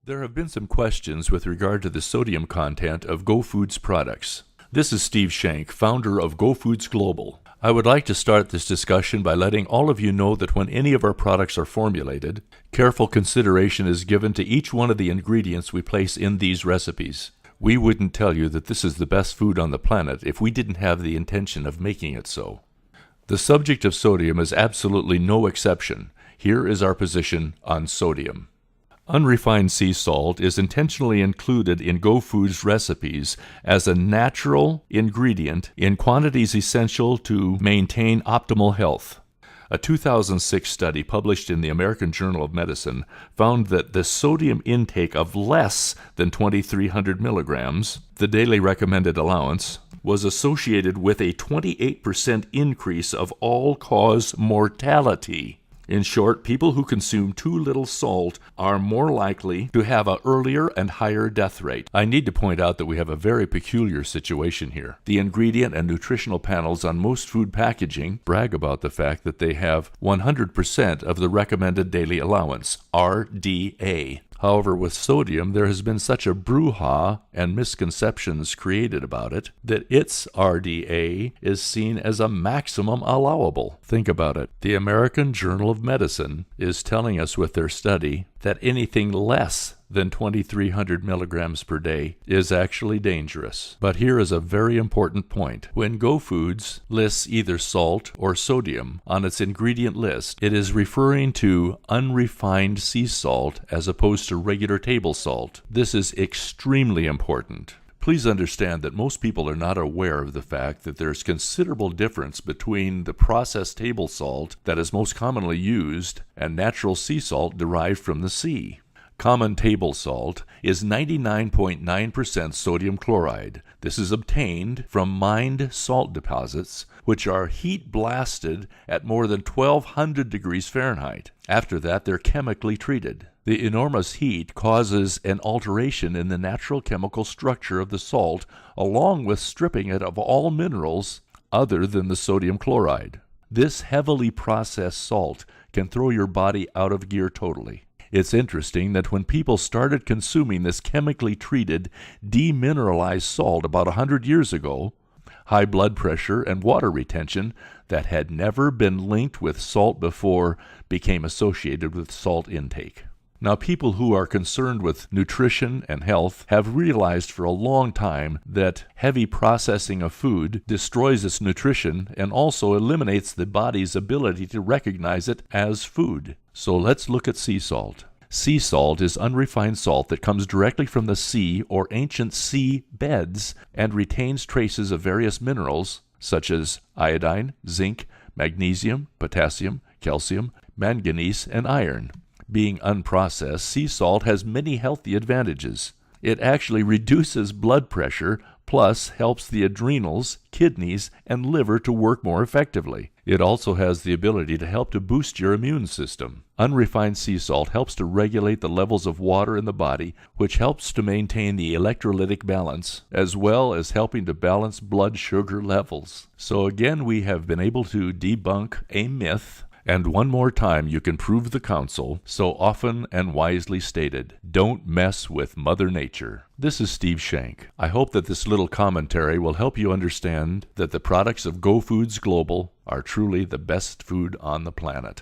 There have been some questions with regard to the sodium content of GoFoods products. This is Steve Shank, founder of GoFoods Global. I would like to start this discussion by letting all of you know that when any of our products are formulated, careful consideration is given to each one of the ingredients we place in these recipes. We wouldn't tell you that this is the best food on the planet if we didn't have the intention of making it so. The subject of sodium is absolutely no exception. Here is our position on sodium. Unrefined sea salt is intentionally included in GoFoods recipes as a natural ingredient in quantities essential to maintain optimal health. A 2006 study published in the American Journal of Medicine found that the sodium intake of less than 2,300 milligrams, the daily recommended allowance, was associated with a 28% increase of all-cause mortality. In short, people who consume too little salt are more likely to have an earlier and higher death rate. I need to point out that we have a very peculiar situation here. The ingredient and nutritional panels on most food packaging brag about the fact that they have 100% of the recommended daily allowance, RDA. However, with sodium, there has been such a brouhaha and misconceptions created about it that its RDA is seen as a maximum allowable. Think about it. The American Journal of Medicine is telling us with their study that anything less than 2,300 milligrams per day is actually dangerous. But here is a very important point. When GoFoods lists either salt or sodium on its ingredient list, it is referring to unrefined sea salt as opposed to regular table salt. This is extremely important. Please understand that most people are not aware of the fact that there's considerable difference between the processed table salt that is most commonly used and natural sea salt derived from the sea. Common table salt is 99.9% sodium chloride. This is obtained from mined salt deposits, which are heat blasted at more than 1,200 degrees Fahrenheit. After that, they're chemically treated. The enormous heat causes an alteration in the natural chemical structure of the salt, along with stripping it of all minerals other than the sodium chloride. This heavily processed salt can throw your body out of gear totally. It's interesting that when people started consuming this chemically treated, demineralized salt about 100 years ago, high blood pressure and water retention that had never been linked with salt before became associated with salt intake. Now, people who are concerned with nutrition and health have realized for a long time that heavy processing of food destroys its nutrition and also eliminates the body's ability to recognize it as food. So let's look at sea salt. Sea salt is unrefined salt that comes directly from the sea or ancient sea beds and retains traces of various minerals such as iodine, zinc, magnesium, potassium, calcium, manganese, and iron. Being unprocessed, sea salt has many healthy advantages. It actually reduces blood pressure, plus helps the adrenals, kidneys, and liver to work more effectively. It also has the ability to help to boost your immune system. Unrefined sea salt helps to regulate the levels of water in the body, which helps to maintain the electrolytic balance, as well as helping to balance blood sugar levels. So again, we have been able to debunk a myth. And one more time, you can prove the counsel, so often and wisely stated. Don't mess with Mother Nature. This is Steve Shank. I hope that this little commentary will help you understand that the products of GoFoods Global are truly the best food on the planet.